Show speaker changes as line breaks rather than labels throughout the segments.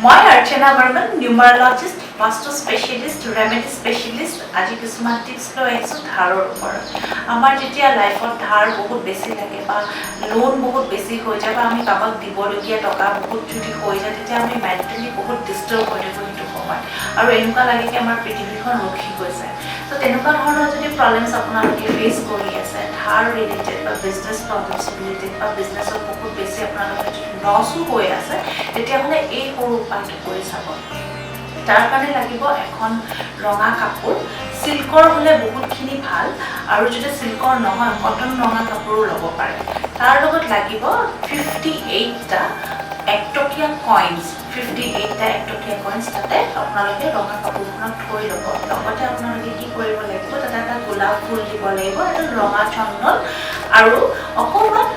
মই Archana Barman numerologist vastu specialist remedy specialist আজি কিছুমান টিপস লৈ আহিছো ধাৰৰ ওপৰত আমাৰ যেতিয়া লাইফত ধাৰ বহুত বেছি লাগে বা লোন বহুত বেছি হৈ যায় বা আমি কাবাক দিবলগীয়া টকা বহুত যদি হৈ যায় তেতিয়া আমি মেন্টালি বহুত ডিস্টার্ব হৈ থাকো সেইটো সময় আৰু এনেকুৱা লাগে কি আমাৰ পৃথিৱীখন ৰখি গৈছে তো তেনেকুৱা ধৰণৰ যদি প্ৰবলেমছ আপোনালোকে ফেস কৰি আছে ধাৰ ৰিলেটেড বা বিজনেস প্ৰবলেমছ ৰিলেটেড বা বিজনেসত বহুত বেছি আপোনালোকে লসও হৈ আছে তেতিয়া হলে এই সৰু উপায়টো কৰি চাব তাৰ কাৰণে লাগিব এখন ৰঙা কাপোৰ সিল্কৰ হলে বহুতখিনি ভাল আৰু যদি সিল্কৰ নহয় কটন ৰঙা কাপোৰো ল'ব পাৰে তাৰ লগত লাগিব 58 টা একটকীয়া কইনস 58 টা একটকীয়া কইনস তাতে আপোনালোকে ৰঙা কাপোৰখনত থৈ ল'ব লগতে আপোনালোকে কি কৰিব লাগিব তাতে এটা গোলাপ ফুল দিব লাগিব এটা ৰঙা চন্দন আৰু অকমান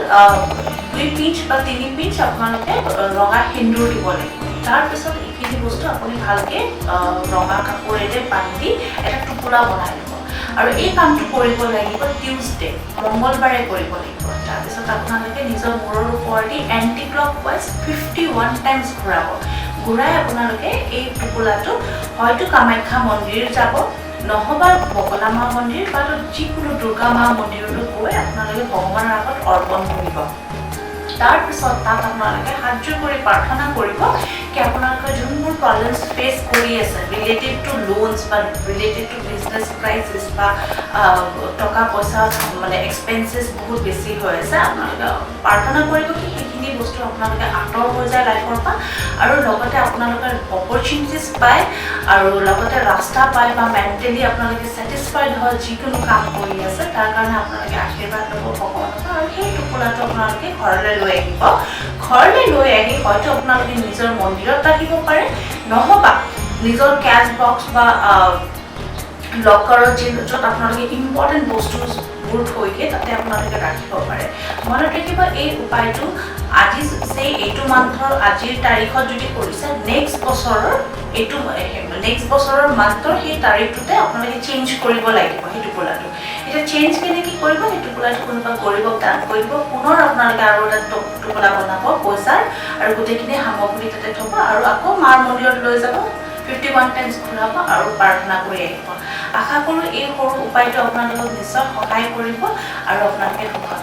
2 পিঞ্চ বা 3 পিঞ্চ আপোনালোকে ৰঙা সিন্দুৰ দিব লাগিব তাৰ পিছত এইখিনি বস্তু আপুনি ভালকে ৰঙা কাপোৰেৰে বান্ধি এটা টুকুৰা বনাই ল'ব আৰু এই কামটো কৰিব লাগিব টিউজডে মঙ্গলবাৰে কৰিব লাগিব তাৰ পিছত আপোনালোকে নিজৰ মূৰৰ ওপৰেদি এন্টি ক্লকৱাইজ 51 টাইমছ ঘূৰাব ঘূৰাই আপোনালোকে এই টুকুৰাটো হয়তো কামাখ্যা মন্দিৰ যাব নহবা বগলামা মন্দিৰ বা যিকোনো দুৰ্গা মা মন্দিৰলৈ গৈ আপোনালোকে ভগৱানৰ আগত অৰ্পণ কৰিব তাৰ পিছত তাত আপোনালোকে হাত কৰি প্ৰাৰ্থনা কৰিব কি আপোনালোকৰ যোনবোৰ প্ৰবলেমছ ফেস কৰি আছে ৰিলেটেড টু লোনস বা ৰিলেটেড টু বিজনেস ক্ৰাইসিস বা টকা পইচা মানে এক্সপেন্সেস বহুত বেছি হৈ আছে আপোনালোকে প্ৰাৰ্থনা কৰিব কি এইখিনি বস্তু আপোনালোকে আঁতৰ হৈ যায় লাইফৰ পৰা আৰু লগতে আপোনালোকৰ অপৰচুনিটিজ পায় আৰু লগতে ৰাস্তা পায় বা মেন্টালি আপোনালোকে স্যাটিসফাইড হয় যিকোনো কাম কৰি আছে তাৰ কাৰণে আপোনালোকে আশীৰ্বাদ ল'ব ভগৱানৰ পৰা আৰু সেই টুকুৰাটো আপোনালোকে ঘৰলৈ লৈ আহিব ঘৰলৈ লৈ আহি হয়তো আপোনালোকে নিজৰ মন্দিৰত ৰাখিব পাৰে নহবা নিজৰ ক্যাশ বক্স বা লকাৰত য'ত আপোনালোকে ইম্পৰ্টেন্ট বস্তুবোৰ থৈকে তাতে আপোনালোকে ৰাখিব পাৰে মনত ৰাখিব এই উপায়টো আজি সেই এইটো মান্থৰ আজিৰ তাৰিখত যদি কৰিছে নেক্সট বছৰৰ মান্থৰ সেই তাৰিখটোতে আপোনালোকে চেঞ্জ কৰিব লাগিব সেইটো কোলাটো এটা চেঞ্জ কেনেকৈ কৰিব সেইটো কোলাটো কোনোবা কৰিব দান কৰিব পুনৰ আপোনালোকে আৰু এটা টুকুৰা বনাব পইচাৰ আৰু গোটেইখিনি সামগ্ৰী তাতে থব আৰু আকৌ মাৰ মন্দিৰত লৈ যাব 51 টাইমছ ঘূৰাব আৰু প্ৰাৰ্থনা কৰি আহিব আশা কৰোঁ এই সৰু উপায়টো আপোনালোকক নিশ্চয় সহায় কৰিব আৰু আপোনালোকে সুখত